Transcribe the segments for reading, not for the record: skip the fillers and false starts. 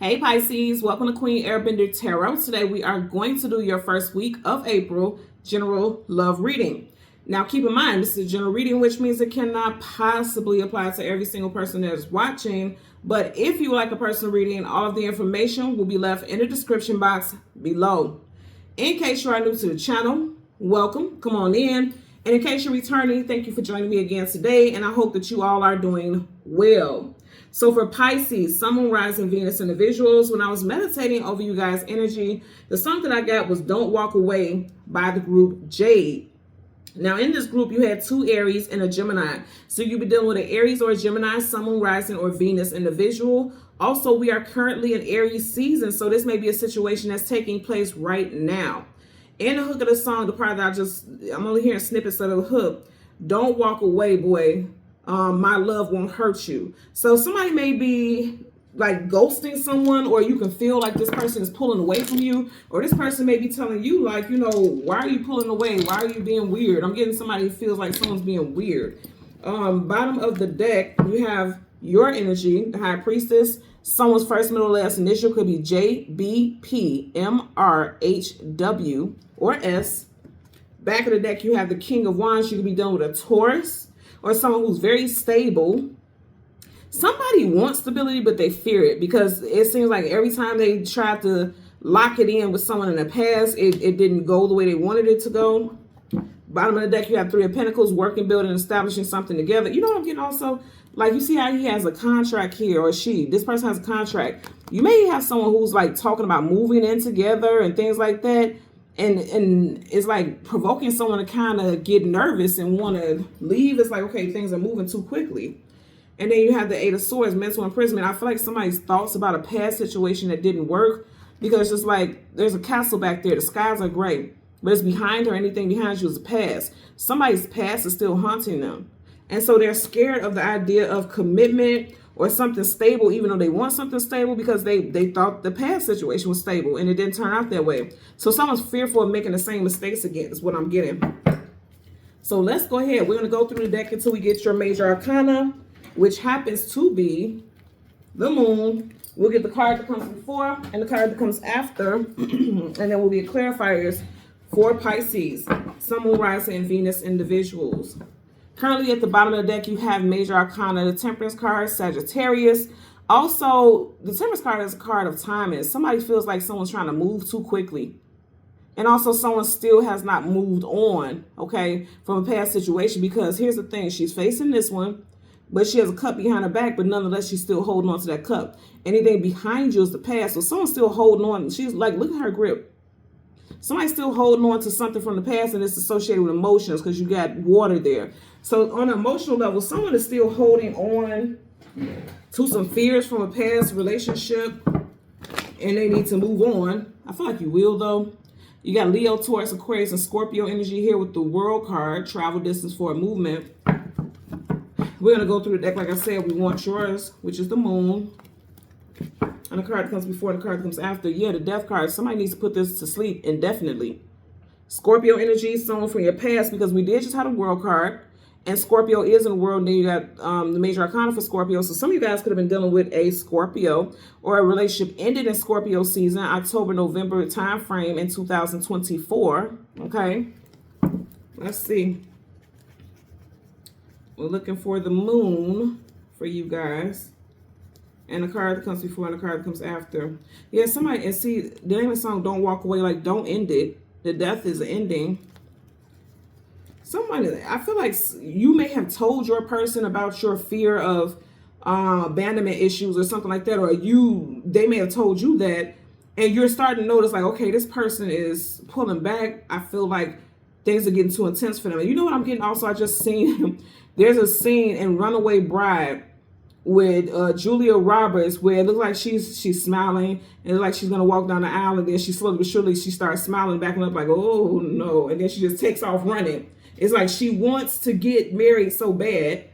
Hey Pisces, welcome to Queen Airbender Tarot. Today we are going to do your first week of April general love reading. Now keep in mind, this is a general reading, which means it cannot possibly apply to every single person that is watching. But if you would like a personal reading, all of the information will be left in the description box below. In case you are new to the channel, welcome, come on in. And in case you're returning, thank you for joining me again today. And I hope that you all are doing well. So for Pisces, Sun, Moon, Rising, Venus individuals, when I was meditating over you guys' energy, the song that I got was Don't Walk Away by the group Jade. Now in this group, you had two Aries and a Gemini. So you'll be dealing with an Aries or a Gemini, Sun, Moon, Rising, or Venus individual. Also, we are currently in Aries season, so this may be a situation that's taking place right now. In the hook of the song, the part that I'm only hearing snippets of the hook, don't walk away, boy. My love won't hurt you. So somebody may be like ghosting someone, or you can feel like this person is pulling away from you, or this person may be telling you like, why are you pulling away? Why are you being weird? I'm getting somebody who feels like someone's being weird. Bottom of the deck, you have your energy, the High Priestess. Someone's first, middle, last initial could be J, B, P, M, R, H, W, or S. Back of the deck, you have the King of Wands. You could be dealing with a Taurus, or someone who's very stable. Somebody wants stability, but they fear it because it seems like every time they try to lock it in with someone in the past, it didn't go the way they wanted it to go. Bottom of the deck, you have Three of Pentacles, working, building, establishing something together. You know what I'm getting also? Like, you see how he has a contract here, or this person has a contract. You may have someone who's like talking about moving in together and things like that. And it's like provoking someone to kind of get nervous and want to leave. It's like, okay, things are moving too quickly. And then you have the Eight of Swords, mental imprisonment. I feel like somebody's thoughts about a past situation that didn't work, because it's just like there's a castle back there. The skies are gray, but it's behind her. Anything behind you is a past. Somebody's past is still haunting them. And so they're scared of the idea of commitment or something stable, even though they want something stable, because they thought the past situation was stable and it didn't turn out that way. So someone's fearful of making the same mistakes again is what I'm getting. So let's go ahead. We're going to go through the deck until we get your major arcana, which happens to be the Moon. We'll get the card that comes before and the card that comes after, and then we'll get clarifiers for Pisces, Sun, Moon, Rising, and Venus individuals. Currently at the bottom of the deck, you have major arcana, the Temperance card, Sagittarius. Also, the Temperance card is a card of timing. Somebody feels like someone's trying to move too quickly. And also someone still has not moved on, okay, from a past situation, because here's the thing. She's facing this one, but she has a cup behind her back, but nonetheless, she's still holding on to that cup. Anything behind you is the past. So someone's still holding on. She's like, look at her grip. Somebody's still holding on to something from the past, and it's associated with emotions because you got water there. So on an emotional level, someone is still holding on to some fears from a past relationship, and they need to move on. I feel like you will, though. You got Leo, Taurus, Aquarius, and Scorpio energy here with the World card, travel distance for a movement. We're going to go through the deck. Like I said, we want yours, which is the Moon. And the card that comes before and the card that comes after. Yeah, the Death card. Somebody needs to put this to sleep indefinitely. Scorpio energy, someone from your past, because we did just have a World card. And Scorpio is in the world. And then you got the major arcana for Scorpio. So some of you guys could have been dealing with a Scorpio, or a relationship ended in Scorpio season, October, November time frame in 2024. Okay. Let's see. We're looking for the Moon for you guys. And the card that comes before and the card that comes after. Yeah, somebody, and see, the name of the song, Don't Walk Away, like, don't end it. The death is the ending. Somebody, I feel like you may have told your person about your fear of abandonment issues or something like that, or they may have told you that, and you're starting to notice, like, okay, this person is pulling back. I feel like things are getting too intense for them. And you know what I'm getting also? I just seen, there's a scene in Runaway Bride with Julia Roberts where it looks like she's smiling, and it's like she's gonna walk down the aisle, and then she slowly but surely she starts smiling, backing up like, oh no, and then she just takes off running. It's like she wants to get married so bad,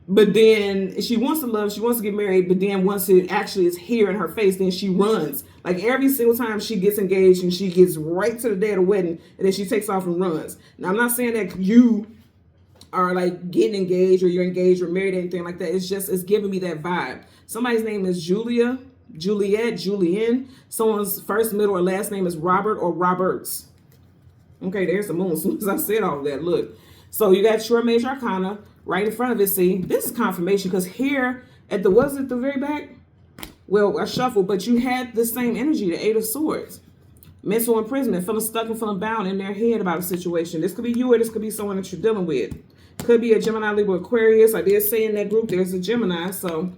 but then she wants to love, she wants to get married, but then once it actually is here in her face, then she runs. Like every single time she gets engaged, and she gets right to the day of the wedding, and then she takes off and runs. Now I'm not saying that you are like getting engaged or you're engaged or married or anything like that. It's just, it's giving me that vibe. Somebody's name is Julia Juliet, Julian. Someone's first, middle, or last name is Robert or Roberts. Okay, there's the moon. As soon as I said all of that, look. So you got your major arcana right in front of it. See, this is confirmation because here at the, was it the very back? Well, I shuffled, but you had the same energy, the Eight of Swords. Mental imprisonment, feeling stuck and feeling bound in their head about a situation. This could be you or this could be someone that you're dealing with. Could be a Gemini, Libra, Aquarius. I did say in that group there's a Gemini, so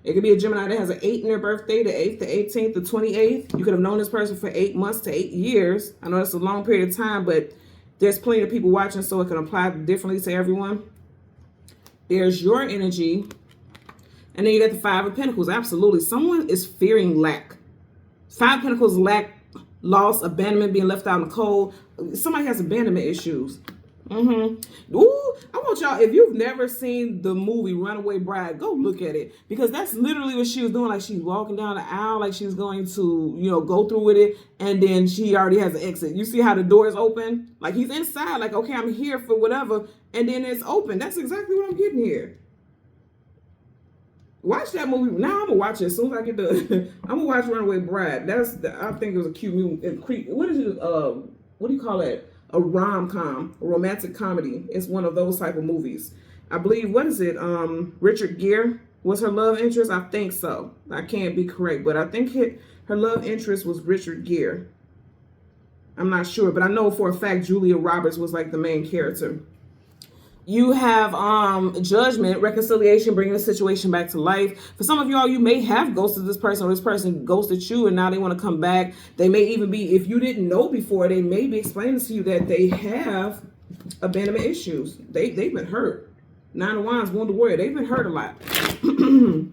it could be a Gemini that has an 8 in their birthday, the 8th, the 18th, the 28th. You could have known this person for 8 months to 8 years. I know that's a long period of time, but there's plenty of people watching, so it can apply differently to everyone. There's your energy. And then you got the Five of Pentacles. Absolutely. Someone is fearing lack. Five of Pentacles, lack, loss, abandonment, being left out in the cold. Somebody has abandonment issues. Ooh, I want y'all, if you've never seen the movie Runaway Bride, go look at it, because that's literally what she was doing. Like, she's walking down the aisle like she's going to, you know, go through with it, and then she already has an exit. You see how the door is open? Like, he's inside, like, okay, I'm here for whatever, and then it's open. That's exactly what I'm getting here. Watch that movie. Now I'm gonna watch it as soon as I get the I'm gonna watch Runaway Bride. I think it was a cute movie. What is it? What do you call it? A rom-com, a romantic comedy. It's one of those type of movies. I believe, what is it? Richard Gere was her love interest. I think so. I can't be correct, but I think her love interest was Richard Gere. I'm not sure, but I know for a fact Julia Roberts was like the main character. You have judgment, reconciliation, bringing the situation back to life. For some of y'all, you may have ghosted this person, or this person ghosted you, and now they want to come back. They may even be, if you didn't know before, they may be explaining to you that they have abandonment issues. They've been hurt. Nine of Wands, Wounded Warrior, they've been hurt a lot. And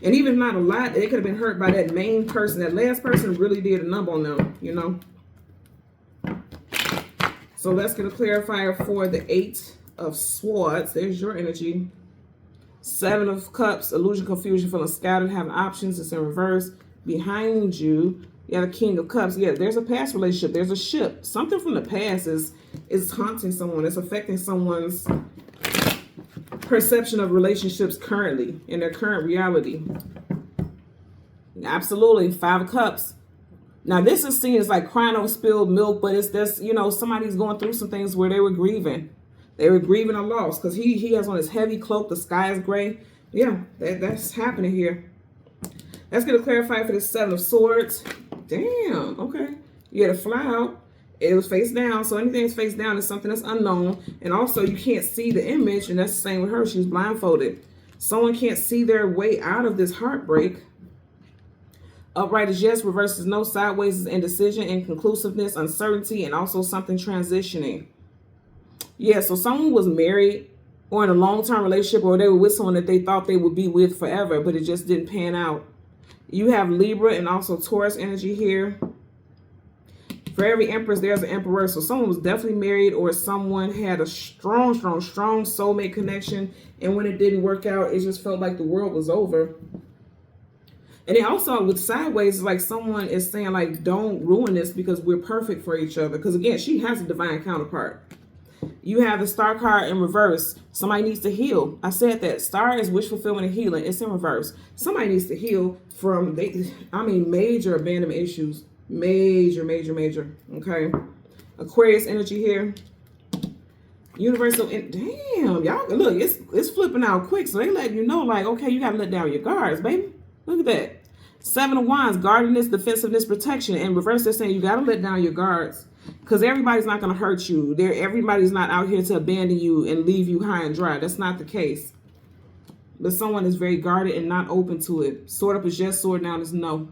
even if not a lot, they could have been hurt by that main person. That last person really did a number on them, you know. So let's get a clarifier for the Eight of Swords. There's your energy. Seven of Cups, illusion, confusion, feeling scattered, having options. It's in reverse. Behind you, you have a King of Cups. Yeah, there's a past relationship. There's a ship. Something from the past is haunting someone. It's affecting someone's perception of relationships currently, in their current reality. Absolutely. Five of Cups. Now, this is seen as like crying over spilled milk, but it's this, you know, somebody's going through some things where they were grieving. They were grieving a loss because he has on his heavy cloak. The sky is gray. Yeah, that's happening here. Let's get a clarifier for this Seven of Swords. Damn, okay. You had to fly out. It was face down. So anything that's face down is something that's unknown. And also, you can't see the image. And that's the same with her. She was blindfolded. Someone can't see their way out of this heartbreak. Upright is yes. Reverse is no. Sideways is indecision, inconclusiveness, uncertainty, and also something transitioning. Yeah, so someone was married or in a long-term relationship, or they were with someone that they thought they would be with forever, but it just didn't pan out. You have Libra and also Taurus energy here. For every Empress, there's an Emperor. So someone was definitely married, or someone had a strong soulmate connection. And when it didn't work out, it just felt like the world was over. And then also with sideways, it's like someone is saying, like, don't ruin this because we're perfect for each other. Because again, she has a divine counterpart. You have the Star card in reverse. Somebody needs to heal. I said that. Star is wish fulfillment and healing. It's in reverse. Somebody needs to heal from, major abandonment issues. Major. Okay. Aquarius energy here. Universal. Damn, y'all. Look, it's flipping out quick. So they letting you know, like, okay, you got to let down your guards, baby. Look at that. Seven of Wands, guardedness, defensiveness, protection. In reverse, they're saying you got to let down your guards. Because everybody's not going to hurt you. Everybody's not out here to abandon you and leave you high and dry. That's not the case. But someone is very guarded and not open to it. Sword up is yes, sword down is no.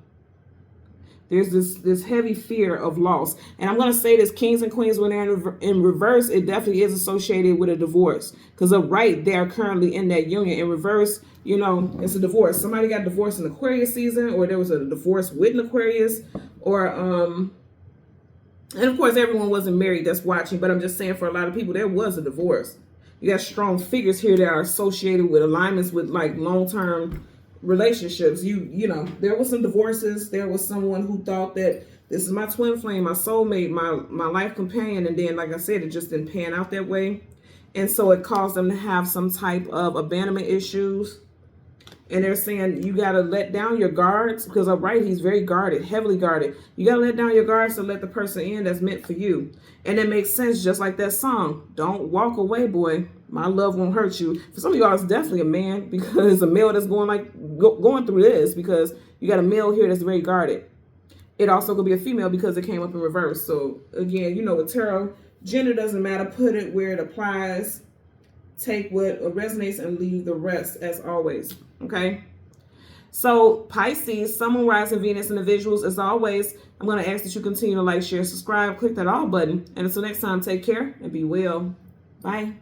There's this heavy fear of loss. And I'm going to say this, kings and queens, when they're in reverse, it definitely is associated with a divorce. Because upright, they are currently in that union. In reverse, you know, it's a divorce. Somebody got divorced in Aquarius season, or there was a divorce with an Aquarius, or and of course, everyone wasn't married that's watching, but I'm just saying for a lot of people, there was a divorce. You got strong figures here that are associated with alignments with like long-term relationships. You know, there was some divorces. There was someone who thought that this is my twin flame, my soulmate, my life companion. And then, like I said, it just didn't pan out that way. And so it caused them to have some type of abandonment issues. And they're saying you got to let down your guards, because upright, he's very guarded, heavily guarded. You got to let down your guards to let the person in that's meant for you. And it makes sense, just like that song. Don't walk away, boy. My love won't hurt you. For some of y'all, it's definitely a man, because a male that's going through this, because you got a male here that's very guarded. It also could be a female because it came up in reverse. So again, you know, with tarot, gender doesn't matter. Put it where it applies. Take what resonates and leave the rest, as always. Okay. So Pisces, Sun, Moon, Rising, Venus, individuals, as always, I'm going to ask that you continue to like, share, subscribe, click that all button. And until next time, take care and be well. Bye.